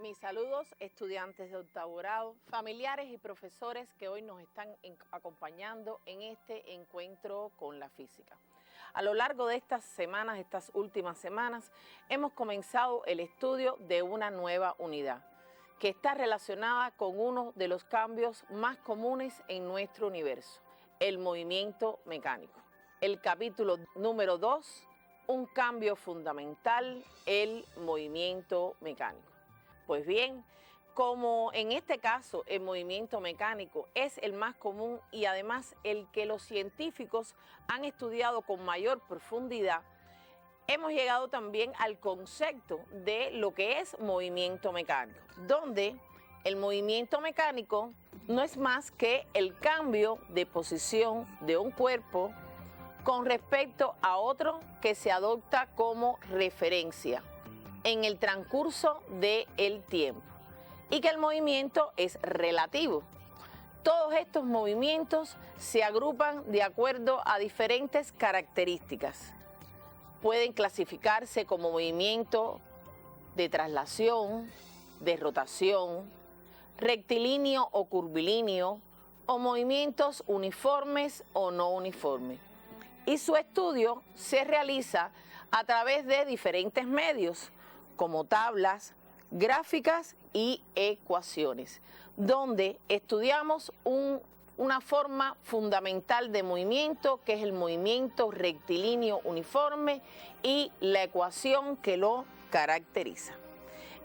Mis saludos, estudiantes de octavo grado, familiares y profesores que hoy nos están acompañando en este encuentro con la física. A lo largo de estas semanas, estas últimas semanas, hemos comenzado el estudio de una nueva unidad que está relacionada con uno de los cambios más comunes en nuestro universo, el movimiento mecánico. El capítulo número 2, un cambio fundamental, el movimiento mecánico. Pues bien, como en este caso el movimiento mecánico es el más común y además el que los científicos han estudiado con mayor profundidad, hemos llegado también al concepto de lo que es movimiento mecánico, donde el movimiento mecánico no es más que el cambio de posición de un cuerpo con respecto a otro que se adopta como referencia en el transcurso del tiempo y que el movimiento es relativo. Todos estos movimientos se agrupan de acuerdo a diferentes características. Pueden clasificarse como movimiento de traslación, de rotación, rectilíneo o curvilíneo, o movimientos uniformes o no uniformes. Y su estudio se realiza a través de diferentes medios, como tablas, gráficas y ecuaciones, donde estudiamos una forma fundamental de movimiento, que es el movimiento rectilíneo uniforme, y la ecuación que lo caracteriza.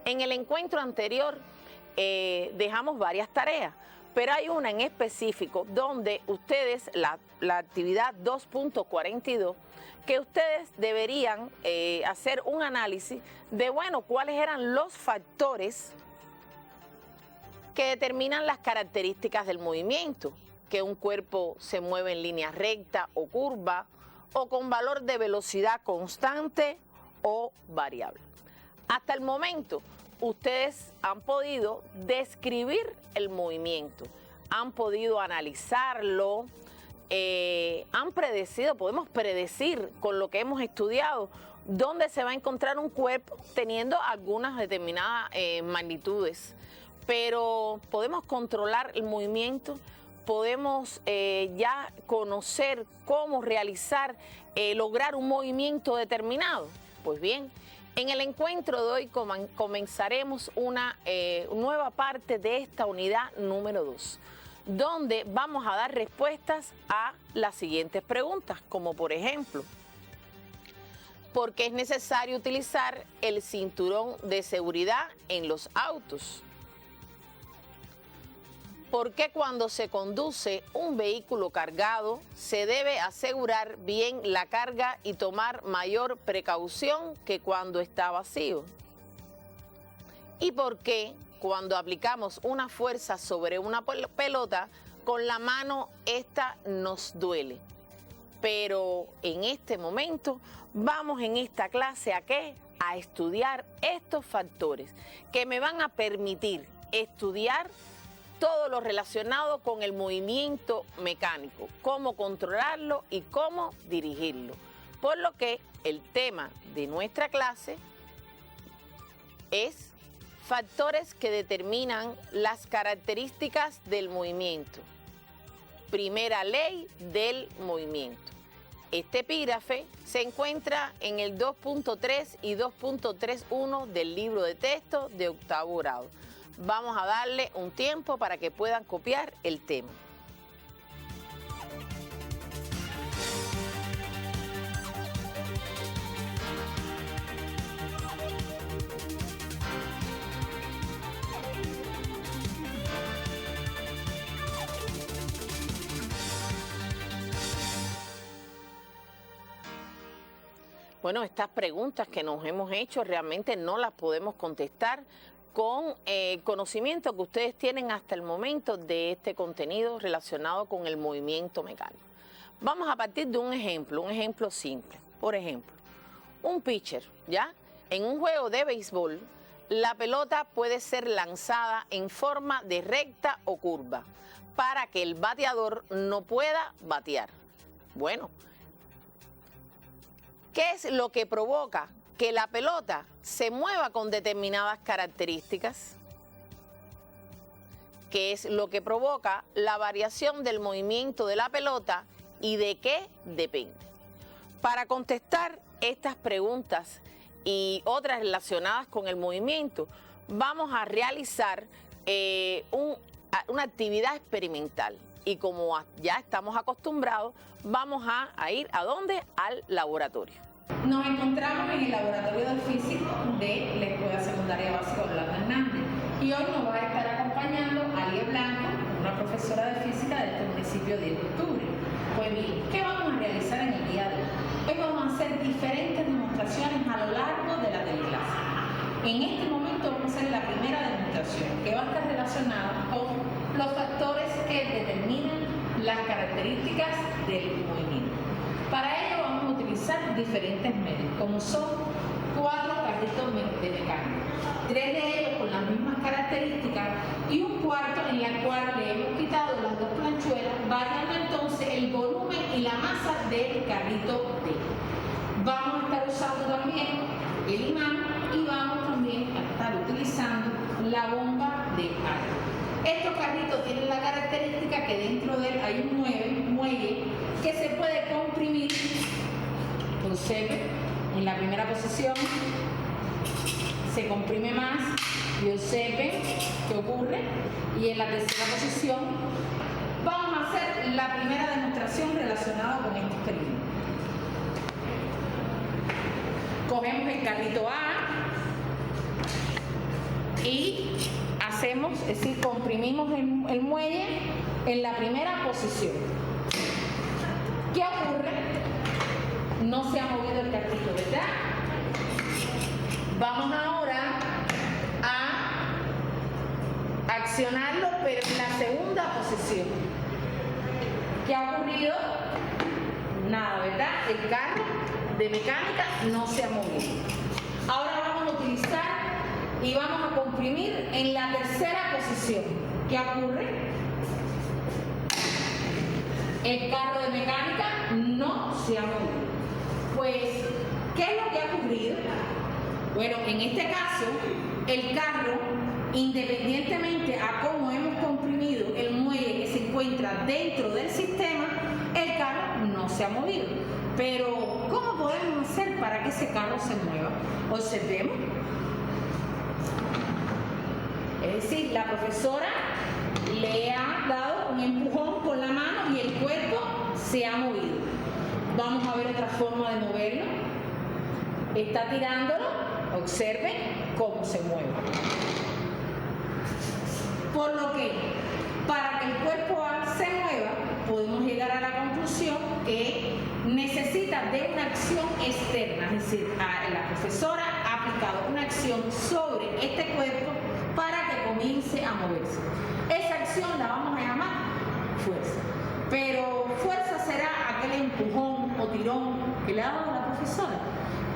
En el encuentro anterior dejamos varias tareas, pero hay una en específico donde ustedes, la actividad 2.42, que ustedes deberían hacer un análisis de, bueno, cuáles eran los factores que determinan las características del movimiento, que un cuerpo se mueve en línea recta o curva, o con valor de velocidad constante o variable. Hasta el momento, ustedes han podido describir el movimiento, han podido analizarlo, podemos predecir con lo que hemos estudiado dónde se va a encontrar un cuerpo teniendo algunas determinadas magnitudes, pero podemos controlar el movimiento, podemos ya conocer cómo realizar, lograr un movimiento determinado. Pues bien, en el encuentro de hoy comenzaremos una nueva parte de esta unidad número 2, donde vamos a dar respuestas a las siguientes preguntas, como por ejemplo, ¿por qué es necesario utilizar el cinturón de seguridad en los autos? ¿Por qué cuando se conduce un vehículo cargado se debe asegurar bien la carga y tomar mayor precaución que cuando está vacío? ¿Y por qué cuando aplicamos una fuerza sobre una pelota con la mano esta nos duele? Pero en este momento vamos en esta clase ¿a qué? A estudiar estos factores que me van a permitir estudiar todo lo relacionado con el movimiento mecánico, cómo controlarlo y cómo dirigirlo. Por lo que el tema de nuestra clase es factores que determinan las características del movimiento. Primera ley del movimiento. Este epígrafe se encuentra en el 2.3 y 2.31 del libro de texto de octavo grado. Vamos a darle un tiempo para que puedan copiar el tema. Bueno, estas preguntas que nos hemos hecho realmente no las podemos contestar con conocimiento que ustedes tienen hasta el momento de este contenido relacionado con el movimiento mecánico. Vamos a partir de un ejemplo simple. Por ejemplo, un pitcher, ¿ya? En un juego de béisbol, la pelota puede ser lanzada en forma de recta o curva para que el bateador no pueda batear. Bueno, ¿qué es lo que provoca que la pelota se mueva con determinadas características, que es lo que provoca la variación del movimiento de la pelota y de qué depende. Para contestar estas preguntas y otras relacionadas con el movimiento, vamos a realizar una actividad experimental. Y como ya estamos acostumbrados, vamos a ir ¿a dónde? Al laboratorio. Nos encontramos en el laboratorio de físico de la Escuela Secundaria Básica Orlando Hernández y hoy nos va a estar acompañando Alie Blanco, una profesora de física de este municipio 10 de octubre. Pues bien, ¿qué vamos a realizar en el día de hoy? Hoy vamos a hacer diferentes demostraciones a lo largo de la teleclase. En este momento vamos a hacer la primera demostración, que va a estar relacionada con los factores que determinan las características del movimiento. Para ello vamos a utilizar diferentes medios, como son 4 carritos de mecánica, 3 de ellos con las mismas características y un cuarto en la cual le hemos quitado las 2 planchuelas, variando entonces el volumen y la masa del carrito D. Vamos a estar usando también el imán y vamos también a estar utilizando la bomba de aire. Estos carritos tienen la característica que dentro de él hay un muelle que se puede comprimir. Observe, en la primera posición se comprime más y observe qué ocurre. Y en la tercera posición vamos a hacer la primera demostración relacionada con este experimento. Cogemos el carrito A y hacemos, es decir, comprimimos el muelle en la primera posición. ¿Qué ocurre? No se ha movido el carrito, ¿verdad? Vamos ahora a accionarlo, pero en la segunda posición. ¿Qué ha ocurrido? Nada, ¿verdad? El carro de mecánica no se ha movido. Ahora vamos a utilizar y vamos a comprimir en la tercera posición. ¿Qué ocurre? El carro de mecánica no se ha movido. Pues, ¿qué es lo que ha ocurrido? Bueno, en este caso, el carro, independientemente a cómo hemos comprimido el muelle que se encuentra dentro del sistema, el carro no se ha movido. Pero, ¿cómo podemos hacer para que ese carro se mueva? Observemos. Es decir, la profesora le ha dado un empujón con la mano y el cuerpo se ha movido. Vamos a ver otra forma de moverlo. Está tirándolo, observen cómo se mueve. Por lo que, para que el cuerpo se mueva, podemos llegar a la conclusión que necesita de una acción externa, es decir, la profesora ha aplicado una acción sobre este cuerpo para que comience a moverse. Esa acción la vamos a llamar fuerza. Pero fuerza será aquel empujón o tirón que le ha dado la profesora.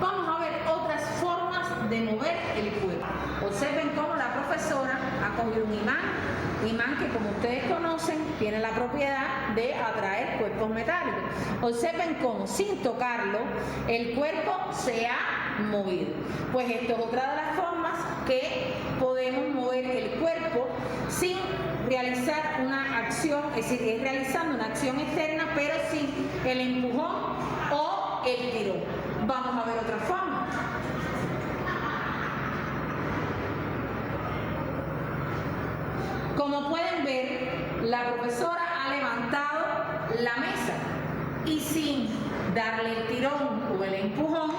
Vamos a ver otras formas de mover el cuerpo. Observen cómo la profesora ha cogido un imán que, como ustedes conocen, tiene la propiedad de atraer cuerpos metálicos. Observen cómo, sin tocarlo, el cuerpo se ha movido. Pues esto es otra de las formas que podemos mover el cuerpo sin realizar una acción, es decir, es realizando una acción externa, pero sin el empujón o el tirón. Vamos a ver otra forma. Como pueden ver, la profesora ha levantado la mesa y sin darle el tirón o el empujón,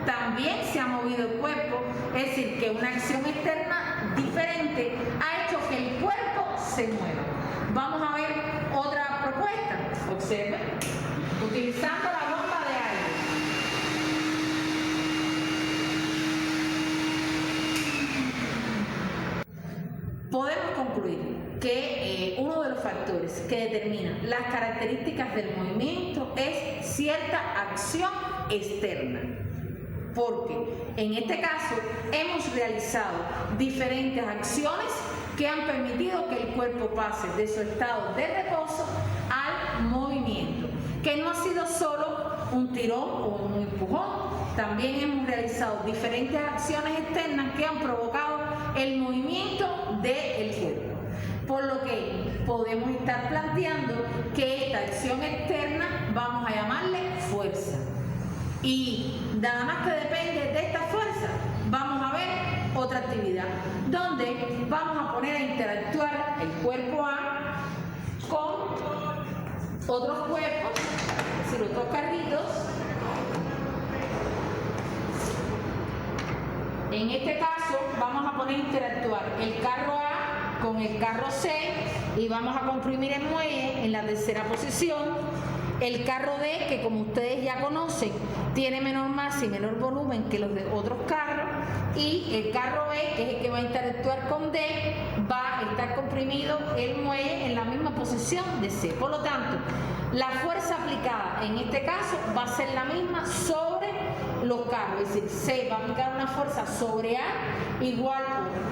también se ha movido el cuerpo, es decir, que una acción externa diferente ha hecho que el cuerpo se mueva. Vamos a ver otra propuesta. Observen, utilizando la bomba de aire. Podemos concluir que uno de los factores que determina las características del movimiento es cierta acción externa. Porque en este caso hemos realizado diferentes acciones que han permitido que el cuerpo pase de su estado de reposo al movimiento, que no ha sido solo un tirón o un empujón. También hemos realizado diferentes acciones externas que han provocado el movimiento del cuerpo. Por lo que podemos estar planteando que esta acción externa vamos a llamarle fuerza. Y nada más que depende de esta fuerza, vamos a ver otra actividad, donde vamos a poner a interactuar el cuerpo A con otros cuerpos, es decir, otros carritos. En este caso vamos a poner a interactuar el carro A con el carro C y vamos a comprimir el muelle en la tercera posición. El carro D, que como ustedes ya conocen, tiene menor masa y menor volumen que los de otros carros, y el carro E, que es el que va a interactuar con D, va a estar comprimido el muelle en la misma posición de C. Por lo tanto, la fuerza aplicada en este caso va a ser la misma sobre los carros, es decir, C va a aplicar una fuerza sobre A igual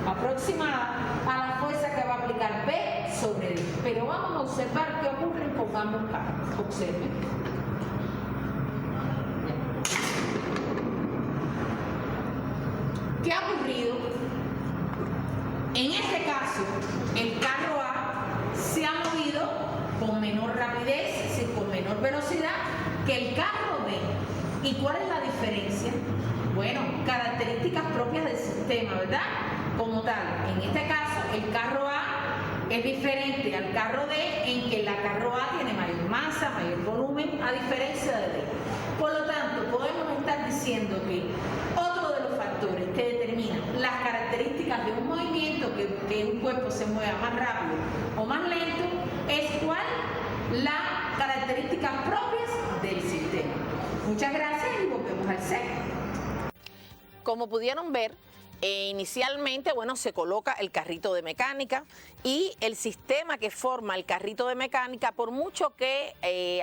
o aproximada a la fuerza que va a aplicar B sobre D. Pero vamos a observar qué ocurre con ambos carros. Observen. ¿Qué ha ocurrido? En este caso, el carro A se ha movido con menor rapidez, es decir, con menor velocidad que el carro B. ¿Y cuál es la diferencia? Bueno, características propias del sistema, ¿verdad? Como tal, en este caso, el carro A es diferente al carro D en que la carro A tiene mayor masa, mayor volumen, a diferencia de D. Por lo tanto, podemos estar diciendo que otro de los factores que determinan las características de un movimiento, que un cuerpo se mueva más rápido o más lento, es cuál, las características propias del sistema. Muchas gracias y volvemos al set. Como pudieron ver, inicialmente, bueno, se coloca el carrito de mecánica y el sistema que forma el carrito de mecánica, por mucho que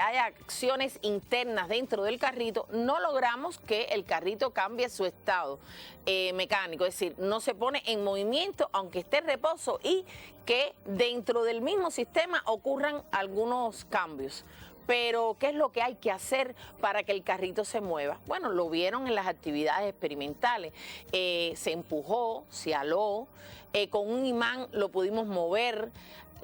haya acciones internas dentro del carrito, no logramos que el carrito cambie su estado mecánico, es decir, no se pone en movimiento aunque esté en reposo y que dentro del mismo sistema ocurran algunos cambios. Pero, ¿qué es lo que hay que hacer para que el carrito se mueva? Bueno, lo vieron en las actividades experimentales. Se empujó, se aló, con un imán lo pudimos mover,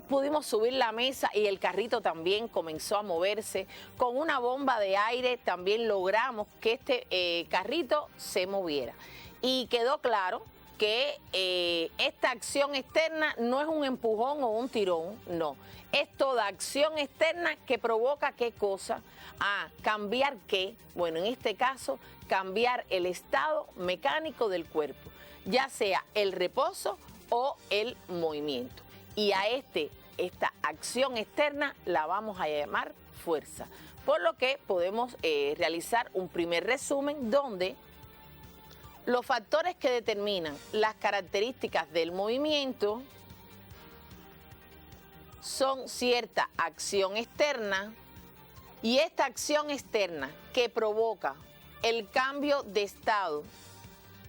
pudimos subir la mesa y el carrito también comenzó a moverse. Con una bomba de aire también logramos que este carrito se moviera. Y quedó claro que esta acción externa no es un empujón o un tirón, no. Es toda acción externa que provoca ¿qué cosa? ¿Cambiar qué? Bueno, en este caso, cambiar el estado mecánico del cuerpo, ya sea el reposo o el movimiento. Y a esta acción externa la vamos a llamar fuerza. Por lo que podemos realizar un primer resumen donde los factores que determinan las características del movimiento son cierta acción externa, y esta acción externa que provoca el cambio de estado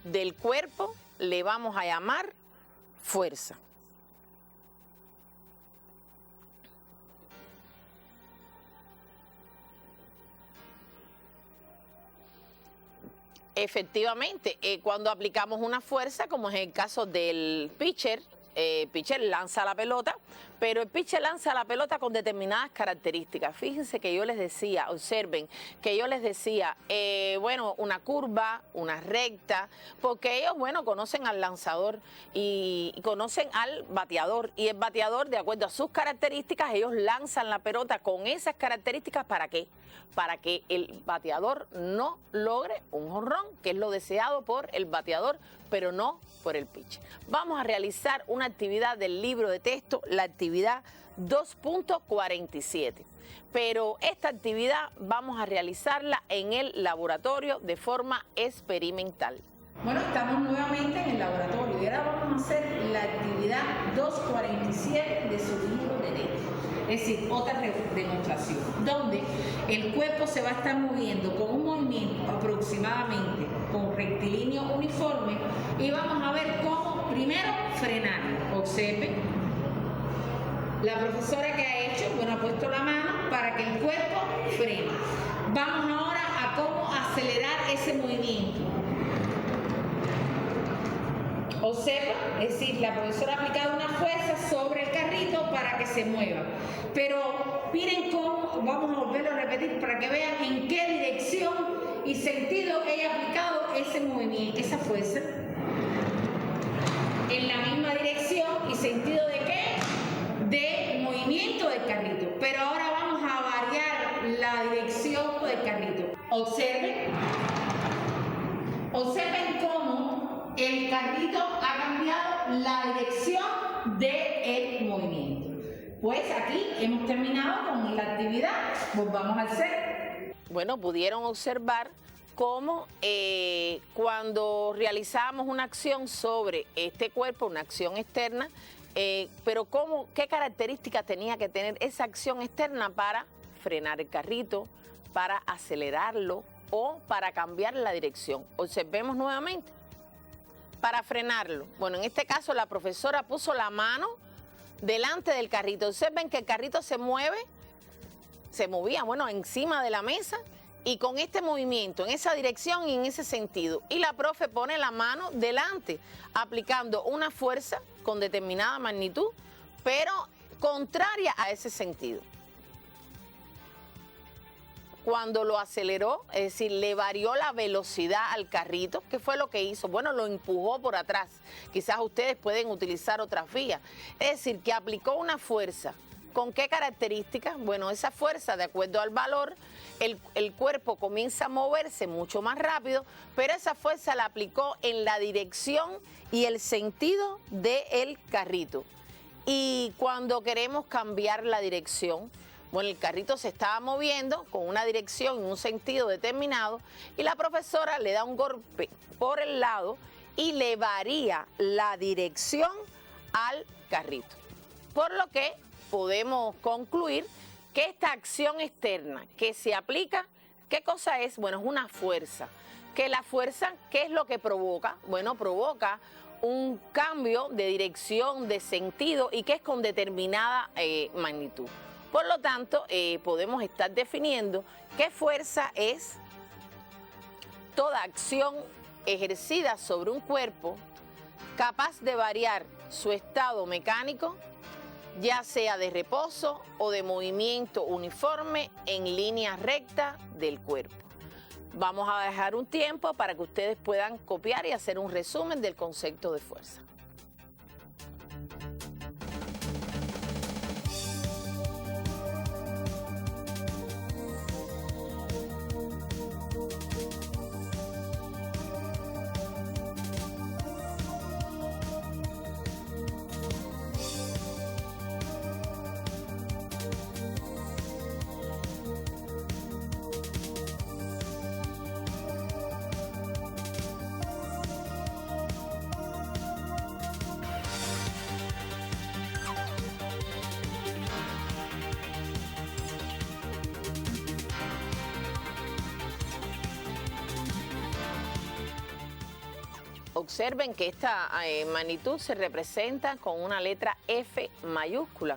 del cuerpo le vamos a llamar fuerza. Efectivamente, cuando aplicamos una fuerza, como es el caso del pitcher lanza la pelota, pero el pitcher lanza la pelota con determinadas características. Fíjense que yo les decía, observen, que yo les decía, bueno, una curva, una recta, porque ellos, bueno, conocen al lanzador y conocen al bateador, y el bateador, de acuerdo a sus características, ellos lanzan la pelota con esas características. ¿Para qué? Para que el bateador no logre un jonrón, que es lo deseado por el bateador, pero no por el pitcher. Vamos a realizar una actividad del libro de texto, la actividad 2.47. Pero esta actividad vamos a realizarla en el laboratorio de forma experimental. Bueno, estamos nuevamente en el laboratorio y ahora vamos a hacer la actividad 2.47 de su libro de texto. Es decir, otra demostración, donde el cuerpo se va a estar moviendo con un movimiento aproximadamente con rectilíneo uniforme, y vamos a ver cómo primero frenar. Observen, la profesora que ha hecho, bueno, ha puesto la mano para que el cuerpo frene. Vamos ahora acelerar ese movimiento. Observa, es decir, la profesora ha aplicado una fuerza sobre el carrito para que se mueva. Pero miren cómo, vamos a volverlo a repetir para que vean en qué dirección y sentido ella ha aplicado ese movimiento, esa fuerza. En la misma dirección y sentido de qué? De movimiento del carrito. Pero ahora vamos a variar la dirección del carrito. Observen cómo el carrito ha cambiado la dirección del movimiento. Pues aquí hemos terminado con la actividad. Volvamos al set. Bueno, pudieron observar cómo cuando realizábamos una acción sobre este cuerpo, una acción externa, pero qué características tenía que tener esa acción externa para frenar el carrito, para acelerarlo o para cambiar la dirección. Observemos nuevamente. Para frenarlo, bueno, en este caso la profesora puso la mano delante del carrito. Observen que el carrito se movía, bueno, encima de la mesa y con este movimiento, en esa dirección y en ese sentido. Y la profe pone la mano delante, aplicando una fuerza con determinada magnitud, pero contraria a ese sentido. Cuando lo aceleró, es decir, le varió la velocidad al carrito, ¿qué fue lo que hizo? Bueno, lo empujó por atrás. Quizás ustedes pueden utilizar otras vías. Es decir, que aplicó una fuerza. ¿Con qué características? Bueno, esa fuerza, de acuerdo al valor, el cuerpo comienza a moverse mucho más rápido, pero esa fuerza la aplicó en la dirección y el sentido del carrito. Y cuando queremos cambiar la dirección, bueno, el carrito se estaba moviendo con una dirección y un sentido determinado y la profesora le da un golpe por el lado y le varía la dirección al carrito. Por lo que podemos concluir que esta acción externa que se aplica, ¿qué cosa es? Bueno, es una fuerza. Que la fuerza, ¿qué es lo que provoca? Bueno, provoca un cambio de dirección, de sentido y que es con determinada magnitud. Por lo tanto, podemos estar definiendo qué fuerza es toda acción ejercida sobre un cuerpo capaz de variar su estado mecánico, ya sea de reposo o de movimiento uniforme en línea recta del cuerpo. Vamos a dejar un tiempo para que ustedes puedan copiar y hacer un resumen del concepto de fuerza. Observen que esta magnitud se representa con una letra F mayúscula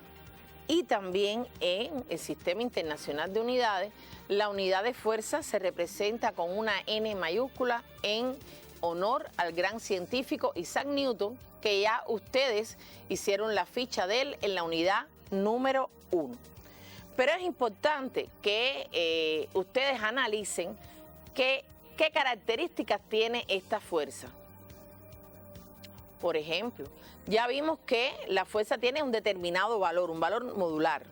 y también en el Sistema Internacional de Unidades la unidad de fuerza se representa con una N mayúscula en honor al gran científico Isaac Newton, que ya ustedes hicieron la ficha de él en la unidad número 1. Pero es importante que ustedes analicen qué características tiene esta fuerza. Por ejemplo, ya vimos que la fuerza tiene un determinado valor, un valor modular.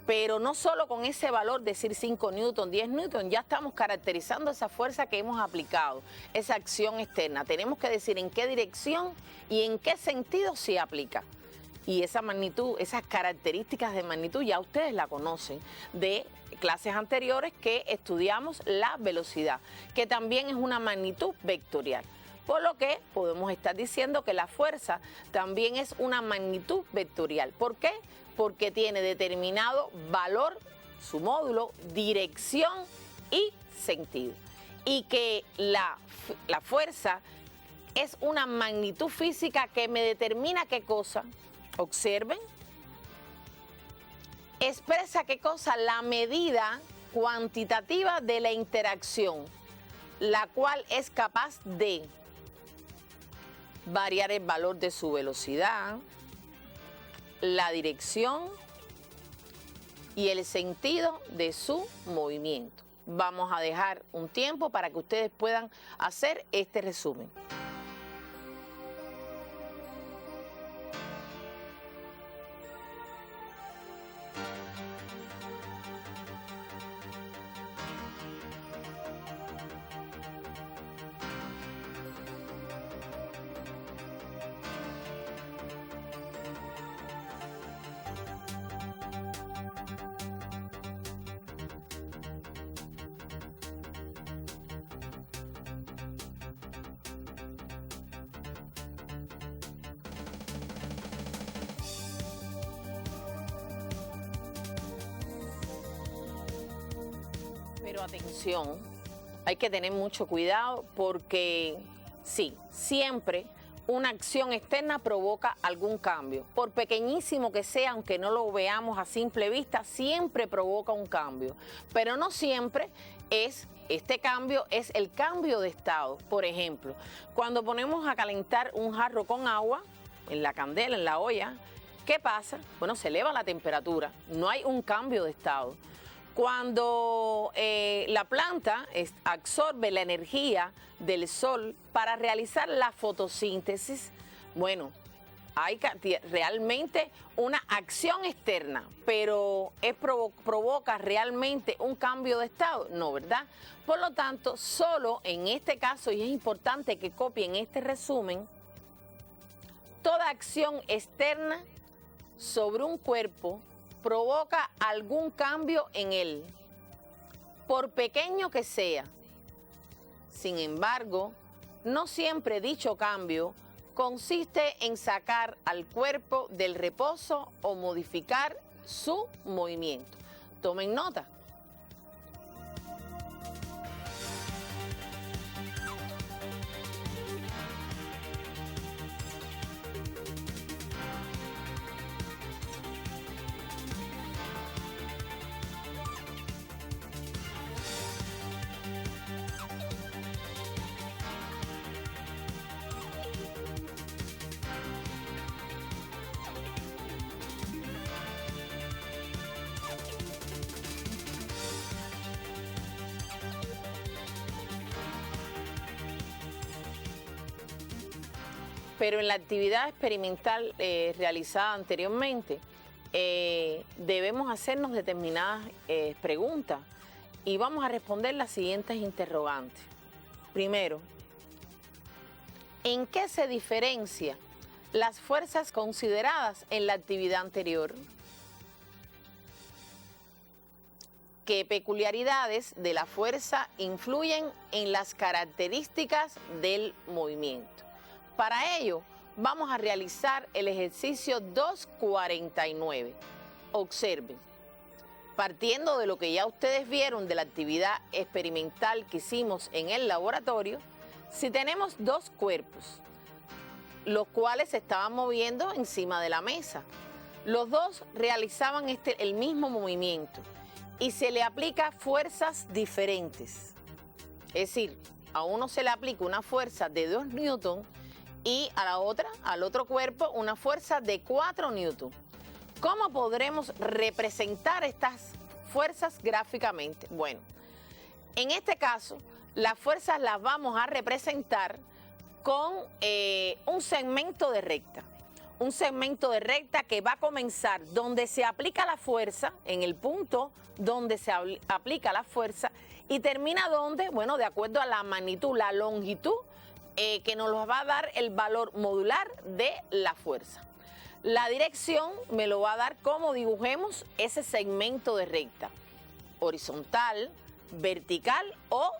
Pero no solo con ese valor, decir 5 newton, 10 newton, ya estamos caracterizando esa fuerza que hemos aplicado, esa acción externa. Tenemos que decir en qué dirección y en qué sentido se aplica. Y esa magnitud, esas características de magnitud ya ustedes la conocen de clases anteriores que estudiamos la velocidad, que también es una magnitud vectorial. Por lo que podemos estar diciendo que la fuerza también es una magnitud vectorial. ¿Por qué? Porque tiene determinado valor, su módulo, dirección y sentido. Y que la fuerza es una magnitud física que me determina qué cosa. Observen. Expresa qué cosa, la medida cuantitativa de la interacción la cual es capaz de variar el valor de su velocidad, la dirección y el sentido de su movimiento. Vamos a dejar un tiempo para que ustedes puedan hacer este resumen. Pero atención, hay que tener mucho cuidado porque sí, siempre una acción externa provoca algún cambio. Por pequeñísimo que sea, aunque no lo veamos a simple vista, siempre provoca un cambio. Pero no siempre este cambio es el cambio de estado. Por ejemplo, cuando ponemos a calentar un jarro con agua, en la candela, en la olla, ¿qué pasa? Bueno, se eleva la temperatura, no hay un cambio de estado. Cuando la planta absorbe la energía del sol para realizar la fotosíntesis, bueno, hay realmente una acción externa, pero provoca realmente un cambio de estado, no, ¿verdad? Por lo tanto, solo en este caso, y es importante que copien este resumen, toda acción externa sobre un cuerpo provoca algún cambio en él, por pequeño que sea. Sin embargo, no siempre dicho cambio consiste en sacar al cuerpo del reposo o modificar su movimiento. Tomen nota. Pero en la actividad experimental realizada anteriormente, debemos hacernos determinadas preguntas y vamos a responder las siguientes interrogantes. Primero, ¿en qué se diferencia las fuerzas consideradas en la actividad anterior? ¿Qué peculiaridades de la fuerza influyen en las características del movimiento? Para ello, vamos a realizar el ejercicio 249. Observen, partiendo de lo que ya ustedes vieron de la actividad experimental que hicimos en el laboratorio, si tenemos dos cuerpos, los cuales se estaban moviendo encima de la mesa, los dos realizaban el mismo movimiento y se le aplica fuerzas diferentes. Es decir, a uno se le aplica una fuerza de 2 newtons y a la otra, al otro cuerpo, una fuerza de 4 newtons. ¿Cómo podremos representar estas fuerzas gráficamente? Bueno, en este caso, las fuerzas las vamos a representar con un segmento de recta. Un segmento de recta que va a comenzar donde se aplica la fuerza, en el punto donde se aplica la fuerza, y termina donde, bueno, de acuerdo a la magnitud, la longitud, que nos va a dar el valor modular de la fuerza. La dirección me lo va a dar como dibujemos ese segmento de recta, horizontal, vertical o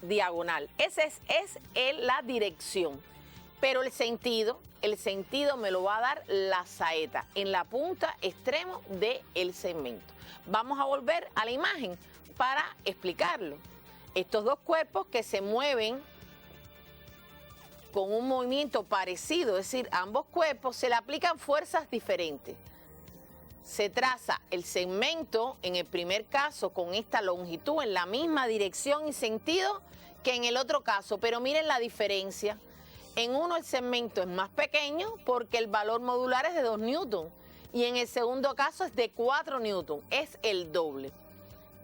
diagonal. Esa es la dirección. Pero el sentido me lo va a dar la saeta en la punta extremo del segmento. Vamos a volver a la imagen para explicarlo. Estos dos cuerpos que se mueven con un movimiento parecido, es decir, a ambos cuerpos se le aplican fuerzas diferentes. Se traza el segmento, en el primer caso, con esta longitud en la misma dirección y sentido que en el otro caso, pero miren la diferencia. En uno el segmento es más pequeño porque el valor modular es de 2 newton y en el segundo caso es de 4 newton, es el doble.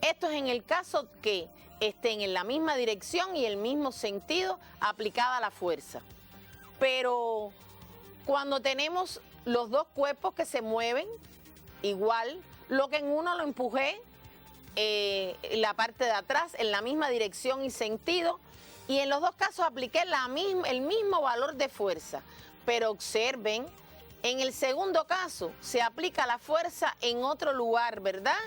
Esto es en el caso que estén en la misma dirección y el mismo sentido aplicada la fuerza. Pero cuando tenemos los dos cuerpos que se mueven igual, lo que en uno lo empujé la parte de atrás en la misma dirección y sentido, y en los dos casos apliqué el mismo valor de fuerza. Pero observen, en el segundo caso se aplica la fuerza en otro lugar, ¿verdad?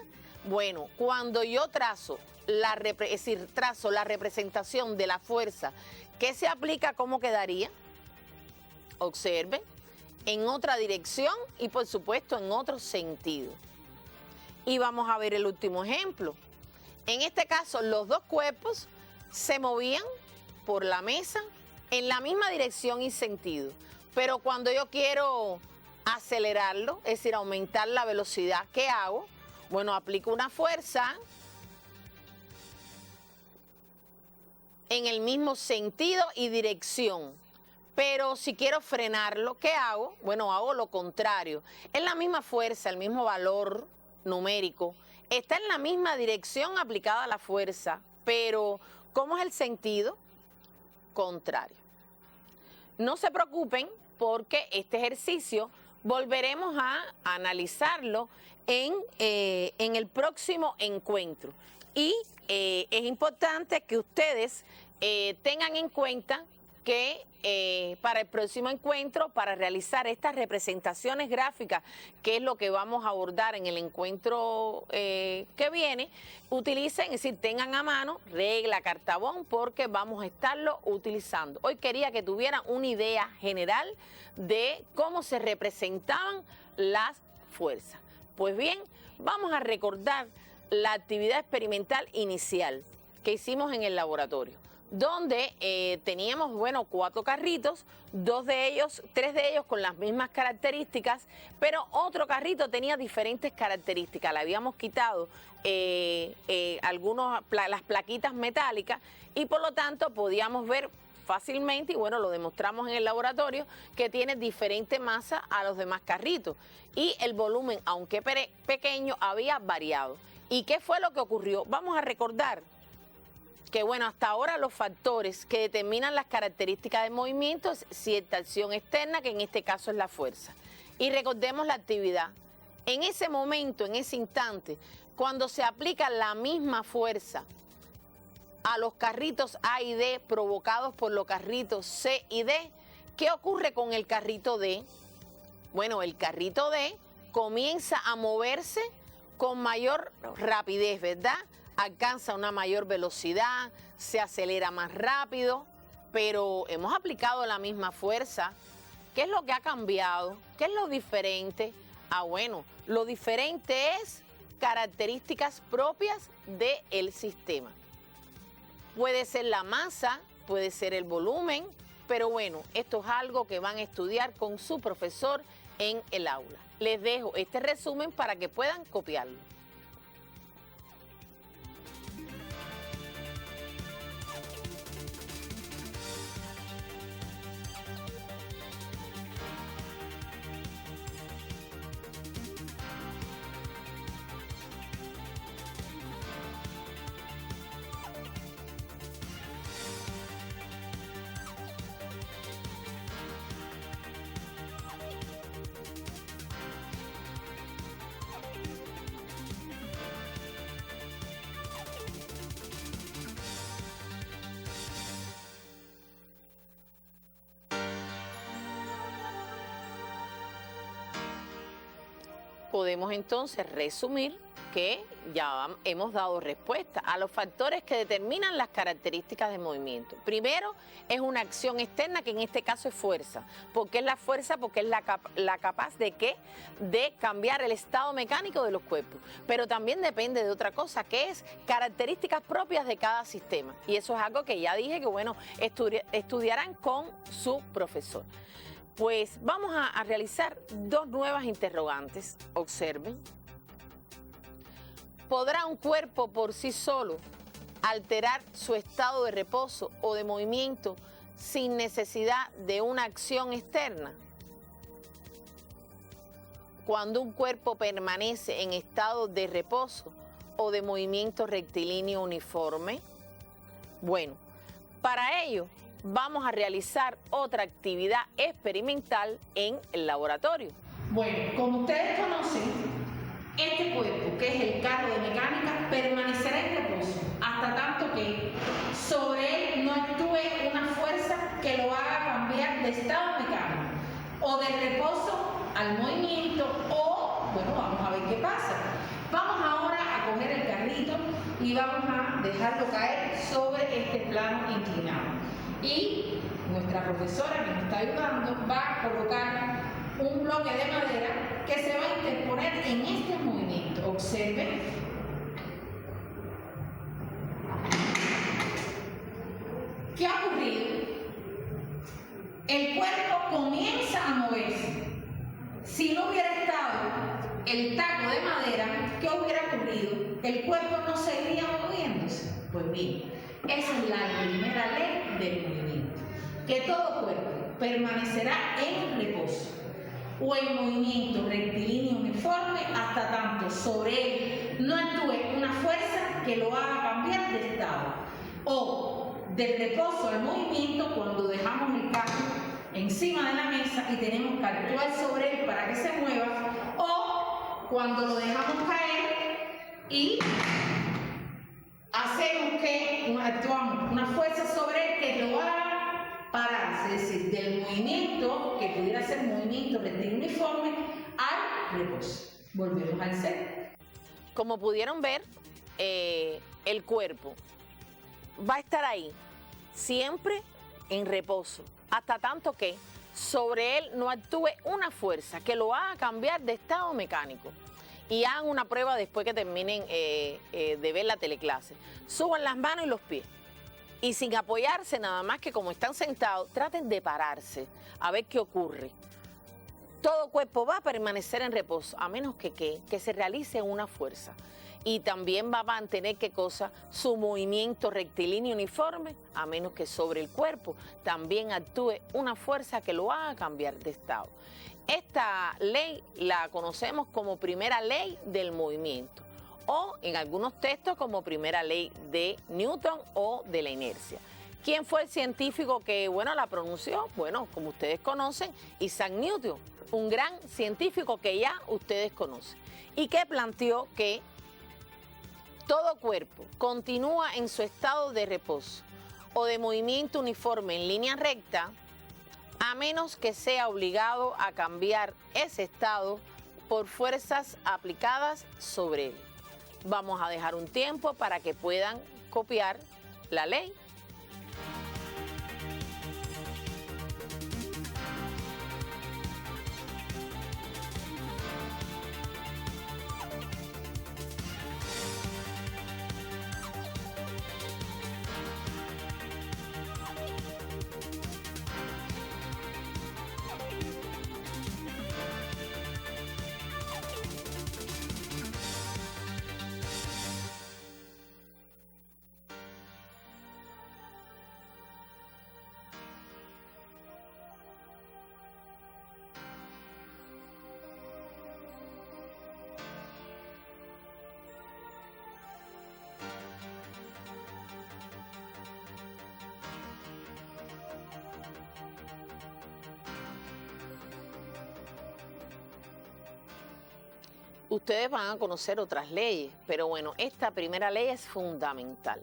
Bueno, cuando yo trazo trazo la representación de la fuerza que se aplica, ¿cómo quedaría? Observen, en otra dirección y por supuesto en otro sentido. Y vamos a ver el último ejemplo. En este caso, los dos cuerpos se movían por la mesa en la misma dirección y sentido. Pero cuando yo quiero acelerarlo, es decir, aumentar la velocidad, ¿qué hago? Bueno, aplico una fuerza en el mismo sentido y dirección. Pero si quiero frenarlo, ¿qué hago? Bueno, hago lo contrario. Es la misma fuerza, el mismo valor numérico. Está en la misma dirección aplicada a la fuerza, pero ¿cómo es el sentido? Contrario. No se preocupen porque este ejercicio volveremos a analizarlo en el próximo encuentro. Y es importante que ustedes tengan en cuenta que para el próximo encuentro, para realizar estas representaciones gráficas, que es lo que vamos a abordar en el encuentro que viene, utilicen, es decir, tengan a mano regla, cartabón, porque vamos a estarlo utilizando. Hoy quería que tuvieran una idea general de cómo se representaban las fuerzas. Pues bien, vamos a recordar la actividad experimental inicial que hicimos en el laboratorio, donde teníamos, bueno, 4 carritos, 3 de ellos con las mismas características, pero otro carrito tenía diferentes características. Le habíamos quitado las plaquitas metálicas y por lo tanto podíamos ver fácilmente, y bueno, lo demostramos en el laboratorio, que tiene diferente masa a los demás carritos. Y el volumen, aunque pequeño, había variado. ¿Y qué fue lo que ocurrió? Vamos a recordar que, bueno, hasta ahora los factores que determinan las características del movimiento es cierta acción externa, que en este caso es la fuerza. Y recordemos la actividad. En ese momento, en ese instante, cuando se aplica la misma fuerza a los carritos A y D provocados por los carritos C y D, ¿qué ocurre con el carrito D? Bueno, el carrito D comienza a moverse con mayor rapidez, ¿verdad? Alcanza una mayor velocidad, se acelera más rápido, pero hemos aplicado la misma fuerza. ¿Qué es lo que ha cambiado? ¿Qué es lo diferente? Ah, bueno, lo diferente es características propias del sistema. Puede ser la masa, puede ser el volumen, pero bueno, esto es algo que van a estudiar con su profesor en el aula. Les dejo este resumen para que puedan copiarlo. Podemos entonces resumir que ya hemos dado respuesta a los factores que determinan las características de movimiento. Primero, es una acción externa, que en este caso es fuerza. ¿Por qué es la fuerza? Porque es la capaz de ¿qué? De cambiar el estado mecánico de los cuerpos. Pero también depende de otra cosa, que es características propias de cada sistema. Y eso es algo que ya dije que, bueno, estudiarán con su profesor. Pues vamos a realizar 2 nuevas interrogantes. Observen. ¿Podrá un cuerpo por sí solo alterar su estado de reposo o de movimiento sin necesidad de una acción externa? Cuando un cuerpo permanece en estado de reposo o de movimiento rectilíneo uniforme. Bueno, para ello vamos a realizar otra actividad experimental en el laboratorio. Bueno, como ustedes conocen, este cuerpo, que es el carro de mecánica, permanecerá en reposo hasta tanto que sobre él no actúe una fuerza que lo haga cambiar de estado mecánico o de reposo al movimiento o, bueno, vamos a ver qué pasa. Vamos ahora a coger el carrito y vamos a dejarlo caer sobre este plano inclinado. Y nuestra profesora que nos está ayudando va a colocar un bloque de madera que se va a interponer en este movimiento. Observen. ¿Qué ha ocurrido? El cuerpo comienza a moverse. Si no hubiera estado el taco de madera, ¿qué hubiera ocurrido? El cuerpo no seguiría moviéndose. Pues bien, esa es la primera ley del movimiento, que todo cuerpo permanecerá en reposo o en movimiento rectilíneo uniforme hasta tanto sobre él no actúe una fuerza que lo haga cambiar de estado o del reposo al movimiento cuando dejamos el carro encima de la mesa y tenemos que actuar sobre él para que se mueva, o cuando lo dejamos caer y hacemos que actuamos una fuerza sobre él que lo haga pararse, es decir, del movimiento, que pudiera ser movimiento rectilíneo uniforme, al reposo. Volvemos al set. Como pudieron ver, el cuerpo va a estar ahí, siempre en reposo, hasta tanto que sobre él no actúe una fuerza que lo haga cambiar de estado mecánico. Y hagan una prueba después que terminen de ver la teleclase. Suban las manos y los pies. Y sin apoyarse nada más, que como están sentados, traten de pararse a ver qué ocurre. Todo cuerpo va a permanecer en reposo, a menos que se realice una fuerza. Y también va a mantener, ¿qué cosa? Su movimiento rectilíneo uniforme, a menos que sobre el cuerpo también actúe una fuerza que lo haga cambiar de estado. Esta ley la conocemos como primera ley del movimiento, o en algunos textos como primera ley de Newton o de la inercia. ¿Quién fue el científico que, la pronunció? Bueno, como ustedes conocen, Isaac Newton, un gran científico que ya ustedes conocen, y que planteó que todo cuerpo continúa en su estado de reposo o de movimiento uniforme en línea recta, a menos que sea obligado a cambiar ese estado por fuerzas aplicadas sobre él. Vamos a dejar un tiempo para que puedan copiar la ley. Ustedes van a conocer otras leyes, pero bueno, esta primera ley es fundamental.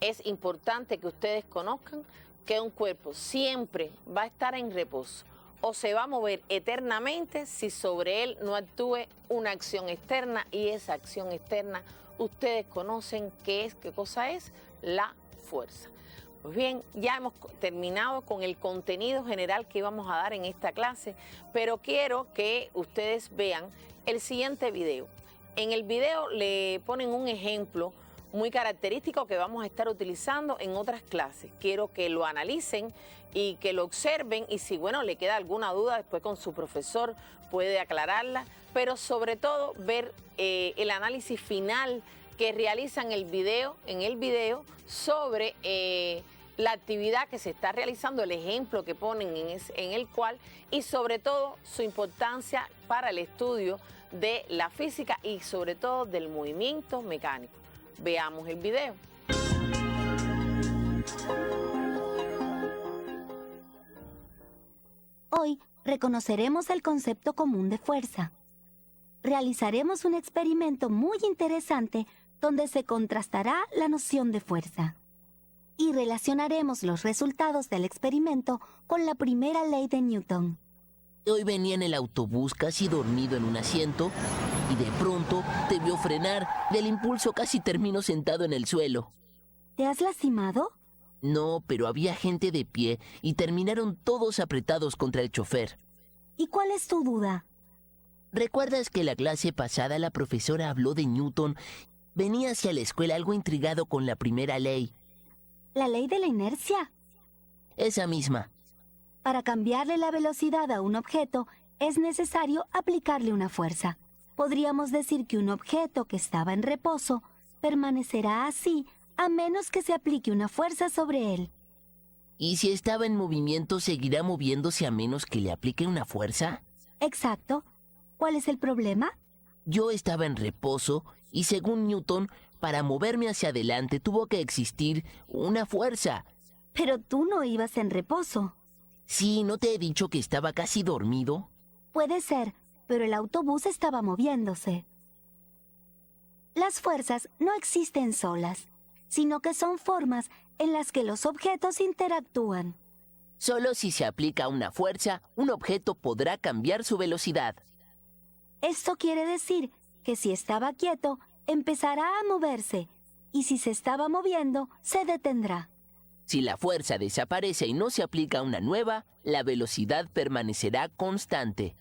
Es importante que ustedes conozcan que un cuerpo siempre va a estar en reposo o se va a mover eternamente si sobre él no actúe una acción externa, y esa acción externa ustedes conocen qué cosa es: la fuerza. Pues bien, ya hemos terminado con el contenido general que íbamos a dar en esta clase, pero quiero que ustedes vean el siguiente video. En el video le ponen un ejemplo muy característico que vamos a estar utilizando en otras clases. Quiero que lo analicen y que lo observen, y si le queda alguna duda después con su profesor puede aclararla, pero sobre todo ver el análisis final que realizan en el video sobre la actividad que se está realizando, el ejemplo que ponen en el cual, y sobre todo su importancia para el estudio de la física y sobre todo del movimiento mecánico. Veamos el video. Hoy reconoceremos el concepto común de fuerza. Realizaremos un experimento muy interesante donde se contrastará la noción de fuerza. Y relacionaremos los resultados del experimento con la primera ley de Newton. Hoy venía en el autobús casi dormido en un asiento y de pronto debió frenar. Del impulso casi terminó sentado en el suelo. ¿Te has lastimado? No, pero había gente de pie y terminaron todos apretados contra el chofer. ¿Y cuál es tu duda? ¿Recuerdas que la clase pasada la profesora habló de Newton? Venía hacia la escuela algo intrigado con la primera ley. ¿La ley de la inercia? Esa misma. Para cambiarle la velocidad a un objeto, es necesario aplicarle una fuerza. Podríamos decir que un objeto que estaba en reposo permanecerá así a menos que se aplique una fuerza sobre él. ¿Y si estaba en movimiento, seguirá moviéndose a menos que le aplique una fuerza? Exacto. ¿Cuál es el problema? Yo estaba en reposo y según Newton, para moverme hacia adelante tuvo que existir una fuerza. Pero tú no ibas en reposo. Sí, ¿no te he dicho que estaba casi dormido? Puede ser, pero el autobús estaba moviéndose. Las fuerzas no existen solas, sino que son formas en las que los objetos interactúan. Solo si se aplica una fuerza, un objeto podrá cambiar su velocidad. Esto quiere decir que si estaba quieto, empezará a moverse, y si se estaba moviendo, se detendrá. Si la fuerza desaparece y no se aplica una nueva, la velocidad permanecerá constante.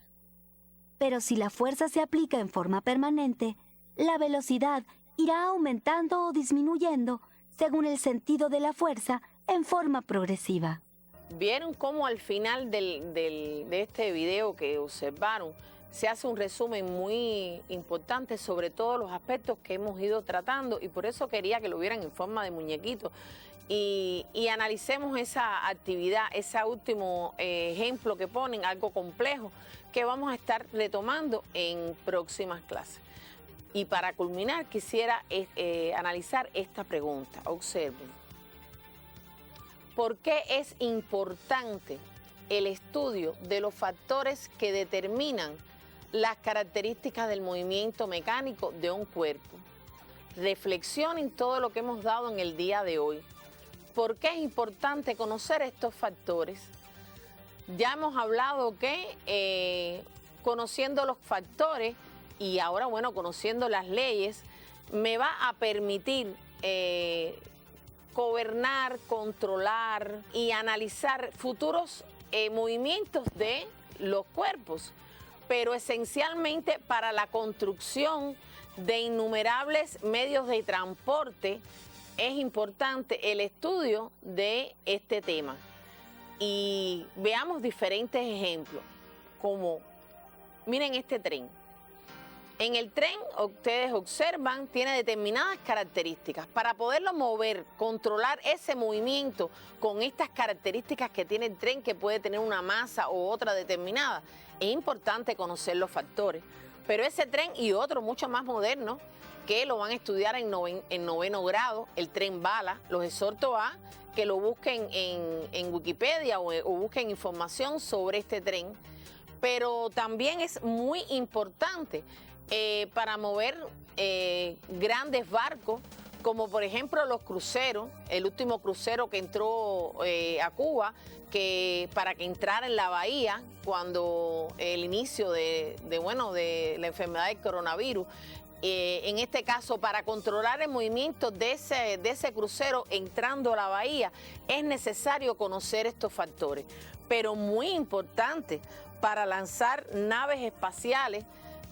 Pero si la fuerza se aplica en forma permanente, la velocidad irá aumentando o disminuyendo según el sentido de la fuerza en forma progresiva. ¿Vieron cómo al final de este video que observaron se hace un resumen muy importante sobre todos los aspectos que hemos ido tratando? Y por eso quería que lo vieran en forma de muñequito y analicemos esa actividad, ese último ejemplo que ponen, algo complejo, que vamos a estar retomando en próximas clases. Y para culminar quisiera analizar esta pregunta. Observen. ¿Por qué es importante el estudio de los factores que determinan las características del movimiento mecánico de un cuerpo? Reflexionen todo lo que hemos dado en el día de hoy. ¿Por qué es importante conocer estos factores? Ya hemos hablado que conociendo los factores y ahora, bueno, conociendo las leyes, me va a permitir gobernar, controlar y analizar futuros movimientos de los cuerpos, pero esencialmente para la construcción de innumerables medios de transporte es importante el estudio de este tema. Y veamos diferentes ejemplos, como, miren este tren. En el tren, ustedes observan, tiene determinadas características. Para poderlo mover, controlar ese movimiento con estas características que tiene el tren, que puede tener una masa u otra determinada, es importante conocer los factores. Pero ese tren y otro mucho más moderno, que lo van a estudiar en noveno grado, el tren bala, los exhorto a que lo busquen en Wikipedia o busquen información sobre este tren. Pero también es muy importante para mover grandes barcos, como por ejemplo los cruceros, el último crucero que entró a Cuba, que para que entrara en la bahía cuando el inicio de la enfermedad del coronavirus, en este caso para controlar el movimiento de ese crucero entrando a la bahía, es necesario conocer estos factores. Pero muy importante, para lanzar naves espaciales,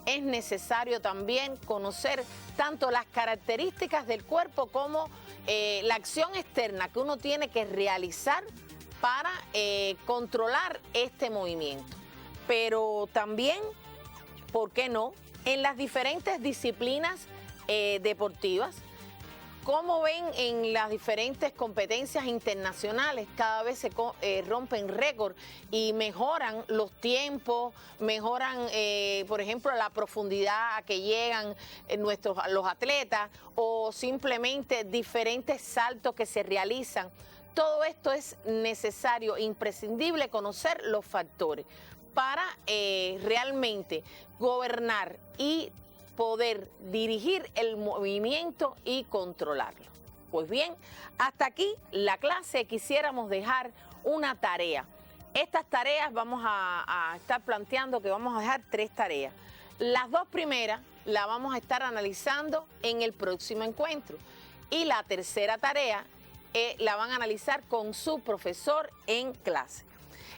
es necesario también conocer tanto las características del cuerpo como la acción externa que uno tiene que realizar para controlar este movimiento. Pero también, ¿por qué no?, en las diferentes disciplinas deportivas. ¿Cómo ven en las diferentes competencias internacionales? Cada vez se rompen récords y mejoran los tiempos, mejoran, por ejemplo, la profundidad a que llegan los atletas o simplemente diferentes saltos que se realizan. Todo esto es necesario, imprescindible conocer los factores para realmente gobernar y poder dirigir el movimiento y controlarlo. Pues bien, hasta aquí la clase. Quisiéramos dejar una tarea. Estas tareas vamos a estar planteando que vamos a dejar 3 tareas. Las 2 primeras las vamos a estar analizando en el próximo encuentro. Y la tercera tarea la van a analizar con su profesor en clase.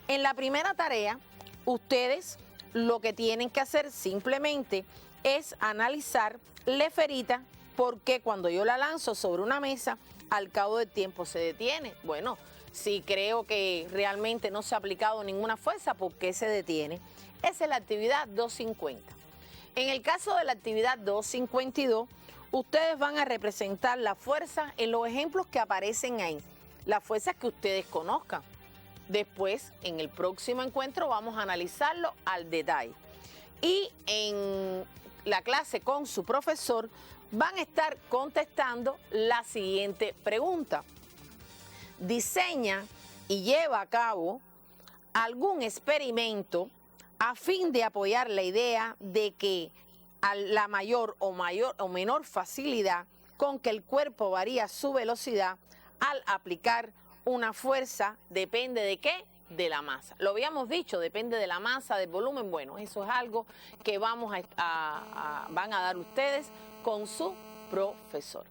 En la primera tarea, ustedes lo que tienen que hacer simplemente es analizar la esferita, porque cuando yo la lanzo sobre una mesa, al cabo del tiempo se detiene. Bueno, si creo que realmente no se ha aplicado ninguna fuerza, ¿por qué se detiene? Esa es la actividad 250. En el caso de la actividad 252, ustedes van a representar la fuerza en los ejemplos que aparecen ahí, las fuerzas que ustedes conozcan. Después, en el próximo encuentro, vamos a analizarlo al detalle. Y en la clase con su profesor van a estar contestando la siguiente pregunta. Diseña y lleva a cabo algún experimento a fin de apoyar la idea de que a la mayor o menor facilidad con que el cuerpo varía su velocidad al aplicar una fuerza, ¿depende de qué? De la masa. Lo habíamos dicho, depende de la masa, del volumen. Bueno, eso es algo que van a dar ustedes con su profesor.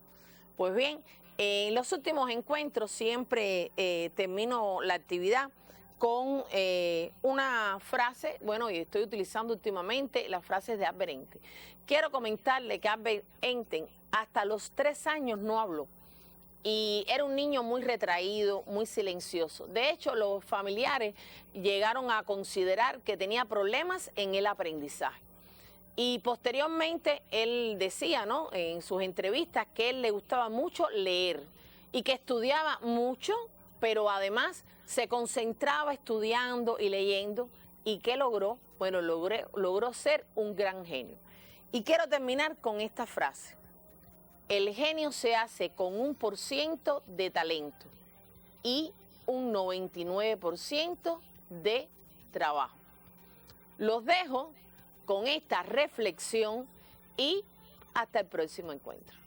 Pues bien, en los últimos encuentros siempre termino la actividad con una frase, bueno, y estoy utilizando últimamente las frases de Albert Einstein. Quiero comentarle que Albert Einstein hasta los 3 años no habló. Y era un niño muy retraído, muy silencioso. De hecho, los familiares llegaron a considerar que tenía problemas en el aprendizaje. Y posteriormente él decía, ¿no?, en sus entrevistas, que a él le gustaba mucho leer y que estudiaba mucho, pero además se concentraba estudiando y leyendo. ¿Y qué logró? Bueno, logró ser un gran genio. Y quiero terminar con esta frase. El genio se hace con 1% de talento y un 99% de trabajo. Los dejo con esta reflexión y hasta el próximo encuentro.